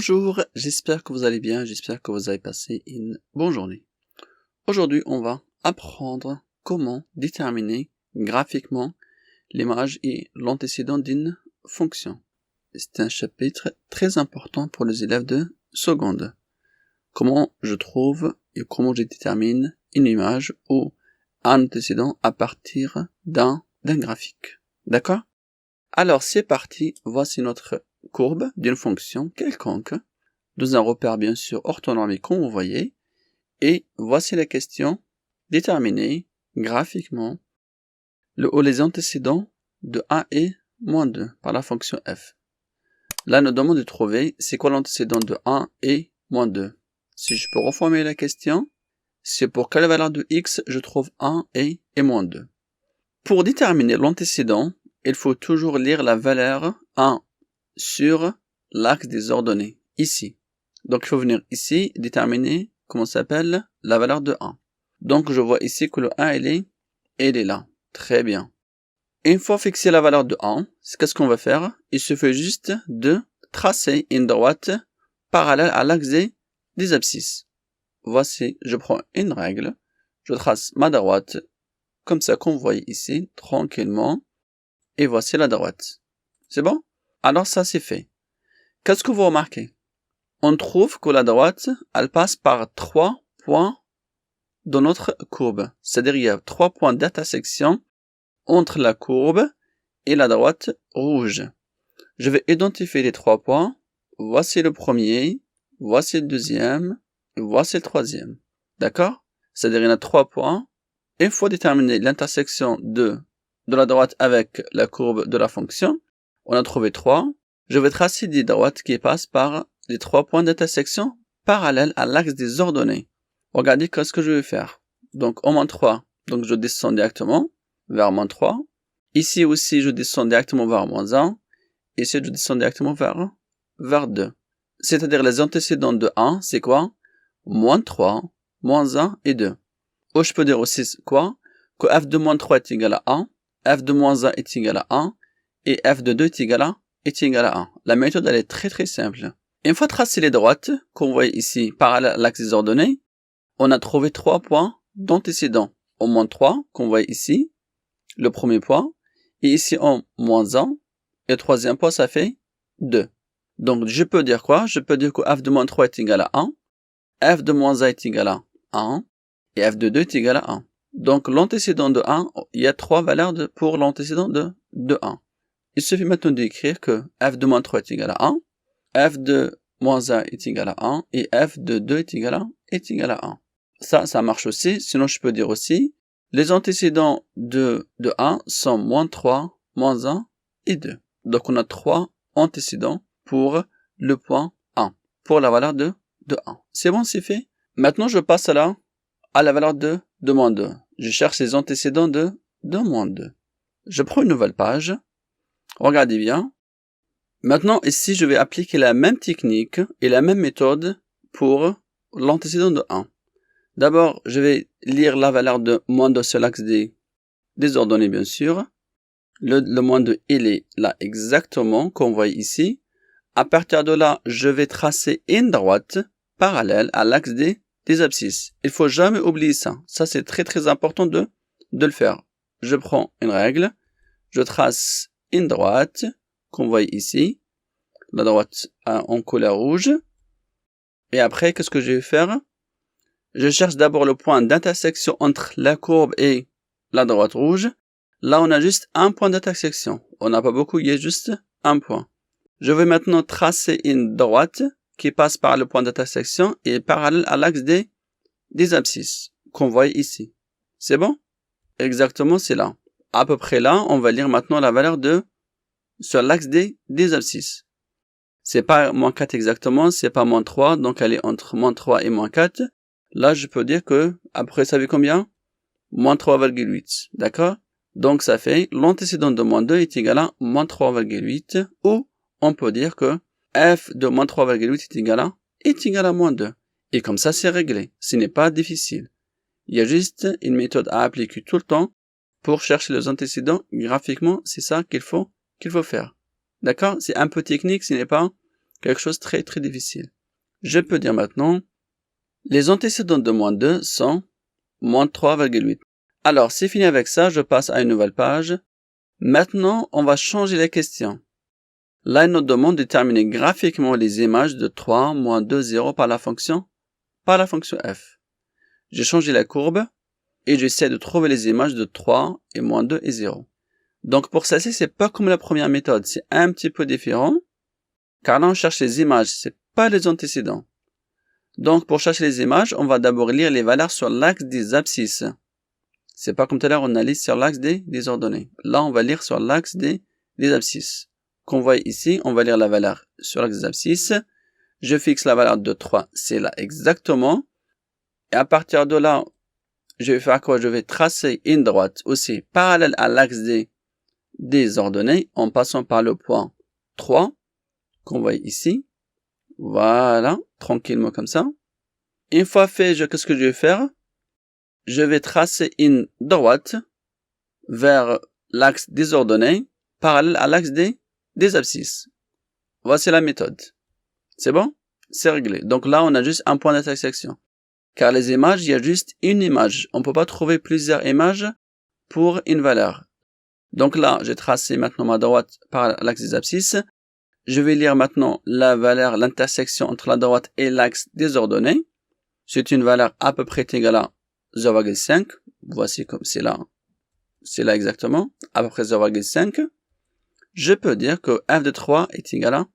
Bonjour, j'espère que vous allez bien, j'espère que vous avez passé une bonne journée. Aujourd'hui, on va apprendre comment déterminer graphiquement l'image et l'antécédent d'une fonction. C'est un chapitre très important pour les élèves de seconde. Comment je trouve et comment je détermine une image ou un antécédent à partir d'un graphique. D'accord? Alors c'est parti, voici notre courbe d'une fonction quelconque, dans un repère bien sûr orthonormé comme vous voyez, et voici la question, déterminer graphiquement les antécédents de 1 et moins 2 par la fonction f. Là nous demande de trouver c'est quoi l'antécédent de 1 et moins 2. Si je peux reformuler la question, c'est pour quelle valeur de x je trouve 1 et moins 2. Pour déterminer l'antécédent, il faut toujours lire la valeur 1 sur l'axe des ordonnées, ici. Donc il faut venir ici, déterminer, comment ça s'appelle, la valeur de 1. Donc je vois ici que le 1, il est là. Très bien. Une fois fixé la valeur de 1, qu'est-ce qu'on va faire? Il suffit juste de tracer une droite parallèle à l'axe des abscisses. Voici, je prends une règle, je trace ma droite, comme ça qu'on voit ici, tranquillement, et voici la droite. C'est bon? Alors ça c'est fait. Qu'est-ce que vous remarquez? On trouve que la droite, elle passe par 3 points dans notre courbe. C'est-à-dire il y a 3 points d'intersection entre la courbe et la droite rouge. Je vais identifier les 3 points. Voici le premier, voici le deuxième, voici le troisième. D'accord? C'est-à-dire il y en a 3 points. Il faut déterminer l'intersection de la droite avec la courbe de la fonction. On a trouvé 3. Je vais tracer des droites qui passent par les 3 points d'intersection parallèles à l'axe des ordonnées. Regardez ce que je vais faire. Donc, au moins 3, donc je descends directement vers moins 3. Ici aussi, je descends directement vers moins 1. Ici, je descends directement vers 2. C'est-à-dire les antécédents de 1, c'est quoi? Moins 3, moins 1 et 2. Ou je peux dire aussi quoi? Que f de moins 3 est égal à 1, f de moins 1 est égal à 1, et f de 2 est égal à 1. La méthode, elle est très très simple. Une fois tracé les droites, qu'on voit ici, parallèles à l'axe des ordonnées, on a trouvé 3 points d'antécédents. Au moins 3, qu'on voit ici, le premier point, et ici en moins 1, et le troisième point, ça fait 2. Donc, je peux dire quoi? Je peux dire que f de moins 3 est égal à 1, f de moins 1 est égal à 1, et f de 2 est égal à 1. Donc, l'antécédent de 1, il y a 3 valeurs pour l'antécédent de 1. Il suffit maintenant d'écrire que f de moins 3 est égal à 1, f de moins 1 est égal à 1, et f de 2 est égal à 1. Ça marche aussi. Sinon, je peux dire aussi, les antécédents de 1 sont moins 3, moins 1 et 2. Donc, on a 3 antécédents pour le point 1, pour la valeur de 1. C'est bon, c'est fait. Maintenant, je passe à la valeur de moins 2. Je cherche les antécédents de moins 2. Je prends une nouvelle page. Regardez bien. Maintenant, ici, je vais appliquer la même technique et la même méthode pour l'antécédent de 1. D'abord, je vais lire la valeur de moins 2 sur l'axe des ordonnées, bien sûr. Le moins 2, il est là exactement, comme vous voyez ici. À partir de là, je vais tracer une droite parallèle à l'axe des abscisses. Il faut jamais oublier ça. Ça, c'est très très important de le faire. Je prends une règle, je trace une droite, qu'on voit ici, la droite en couleur rouge. Et après, qu'est-ce que je vais faire? Je cherche d'abord le point d'intersection entre la courbe et la droite rouge. Là, on a juste un point d'intersection. On n'a pas beaucoup, il y a juste un point. Je vais maintenant tracer une droite qui passe par le point d'intersection et parallèle à l'axe des abscisses, qu'on voit ici. C'est bon? Exactement, c'est là. À peu près là, on va lire maintenant la valeur sur l'axe des abscisses. C'est pas moins 4 exactement, c'est pas moins 3, donc elle est entre moins 3 et moins 4. Là, je peux dire que, après, ça fait combien? Moins 3,8. D'accord? Donc, ça fait, l'antécédent de moins 2 est égal à moins 3,8, ou on peut dire que f de moins 3,8 est égal à moins 2. Et comme ça, c'est réglé. Ce n'est pas difficile. Il y a juste une méthode à appliquer tout le temps pour chercher les antécédents. Graphiquement, c'est ça qu'il faut faire. D'accord? C'est un peu technique, ce n'est pas quelque chose de très difficile. Je peux dire maintenant, les antécédents de moins 2 sont moins 3,8. Alors, c'est fini avec ça, je passe à une nouvelle page. Maintenant, on va changer les questions. Là, il nous demande de déterminer graphiquement les images de 3, moins 2, 0 par la fonction f. J'ai changé la courbe et j'essaie de trouver les images de 3 et moins 2 et 0. Donc pour celle-ci, c'est pas comme la première méthode, c'est un petit peu différent, car là on cherche les images, c'est pas les antécédents. Donc pour chercher les images, on va d'abord lire les valeurs sur l'axe des abscisses. C'est pas comme tout à l'heure, on a lu sur l'axe des ordonnées. Là, on va lire sur l'axe des abscisses. Qu'on voit ici, on va lire la valeur sur l'axe des abscisses. Je fixe la valeur de 3, c'est là exactement. Et à partir de là, je vais faire quoi? Je vais tracer une droite aussi parallèle à l'axe des ordonnées en passant par le point 3 qu'on voit ici. Voilà, tranquillement comme ça. Une fois fait, qu'est-ce que je vais faire? Je vais tracer une droite vers l'axe des ordonnées parallèle à l'axe des abscisses. Voici la méthode. C'est bon? C'est réglé. Donc là, on a juste un point d'intersection. Car les images, il y a juste une image. On ne peut pas trouver plusieurs images pour une valeur. Donc là, j'ai tracé maintenant ma droite par l'axe des abscisses. Je vais lire maintenant la valeur, l'intersection entre la droite et l'axe des ordonnées. C'est une valeur à peu près égale à 0,5. Voici comme c'est là. C'est là exactement. À peu près 0,5. Je peux dire que f de 3 est égal à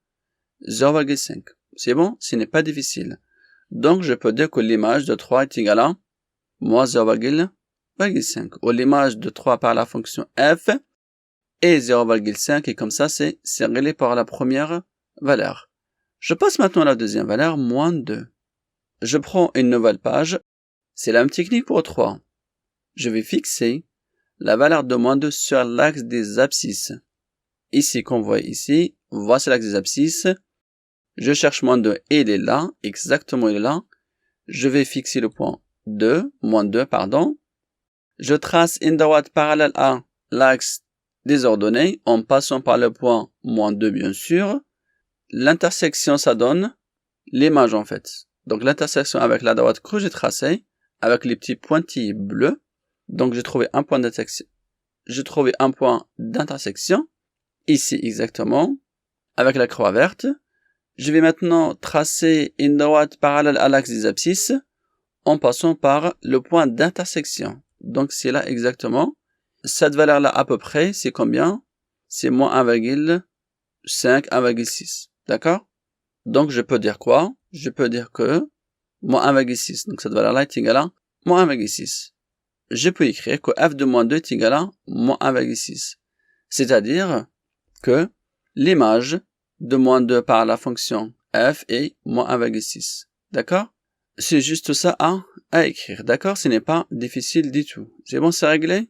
0,5. C'est bon? Ce n'est pas difficile. Donc, je peux dire que l'image de 3 est égale à moins 0,5. Ou l'image de 3 par la fonction f est 0,5 et comme ça, c'est réglé par la première valeur. Je passe maintenant à la deuxième valeur, moins 2. Je prends une nouvelle page. C'est la même technique pour 3. Je vais fixer la valeur de moins 2 sur l'axe des abscisses. Ici, qu'on voit ici, voici l'axe des abscisses. Je cherche moins 2 et il est là, exactement il est là. Je vais fixer le point 2, moins 2, pardon. Je trace une droite parallèle à l'axe des ordonnées en passant par le point moins 2 bien sûr. L'intersection, ça donne l'image en fait. Donc l'intersection avec la droite que j'ai tracée, avec les petits pointillés bleus. Donc j'ai trouvé un point d'intersection. J'ai trouvé un point d'intersection, ici exactement, avec la croix verte. Je vais maintenant tracer une droite parallèle à l'axe des abscisses en passant par le point d'intersection. Donc c'est là exactement. Cette valeur-là à peu près, c'est combien? C'est moins 1,5, 1,6. D'accord? Donc je peux dire quoi? Je peux dire que moins 1,6. Donc cette valeur-là est égale à moins 1,6. Je peux écrire que f de moins 2 est égal à moins 1,6. C'est-à-dire que l'image de moins 2 par la fonction f est moins 1,6. D'accord? C'est juste ça à écrire. D'accord? Ce n'est pas difficile du tout. C'est bon, c'est réglé?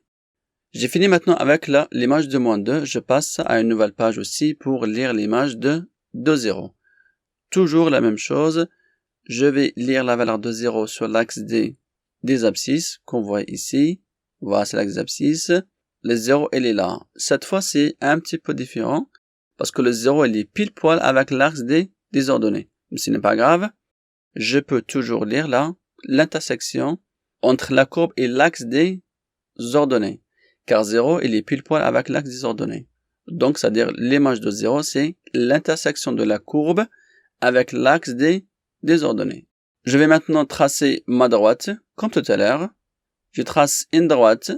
J'ai fini maintenant avec l'image de moins 2. Je passe à une nouvelle page aussi pour lire l'image de 0. Toujours la même chose. Je vais lire la valeur de 0 sur l'axe des abscisses qu'on voit ici. Voilà, c'est l'axe des abscisses. Le 0, il est là. Cette fois, c'est un petit peu différent parce que le 0, il est pile poil avec l'axe des ordonnées. Mais ce n'est pas grave. Je peux toujours lire là l'intersection entre la courbe et l'axe des ordonnées. Car 0, il est pile poil avec l'axe des ordonnées. Donc, c'est-à-dire l'image de 0, c'est l'intersection de la courbe avec l'axe des ordonnées. Je vais maintenant tracer ma droite, comme tout à l'heure. Je trace une droite.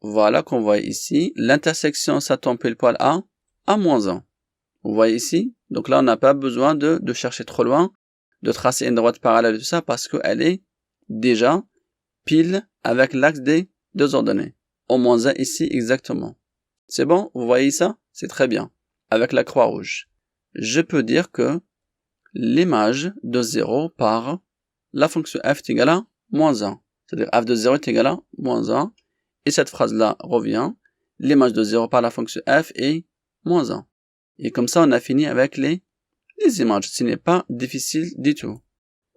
Voilà, qu'on voit ici. L'intersection, ça tombe pile poil à moins 1. Vous voyez ici? Donc là, on n'a pas besoin de chercher trop loin, de tracer une droite parallèle à tout ça, parce qu'elle est déjà pile avec l'axe des deux ordonnées. Au moins 1 ici, exactement. C'est bon? Vous voyez ça? C'est très bien. Avec la croix rouge. Je peux dire que l'image de 0 par la fonction f est égale à moins 1. C'est-à-dire f de 0 est égal à moins 1. Et cette phrase-là revient. L'image de 0 par la fonction f est moins 1. Et comme ça, on a fini avec les images. Ce n'est pas difficile du tout.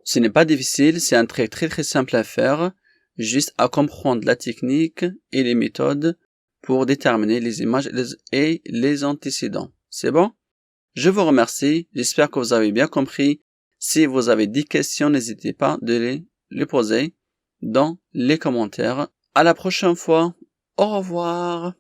Ce n'est pas difficile, c'est un trait très simple à faire. Juste à comprendre la technique et les méthodes pour déterminer les images et les antécédents. C'est bon? Je vous remercie, j'espère que vous avez bien compris. Si vous avez des questions, n'hésitez pas de les poser dans les commentaires. À la prochaine fois, au revoir.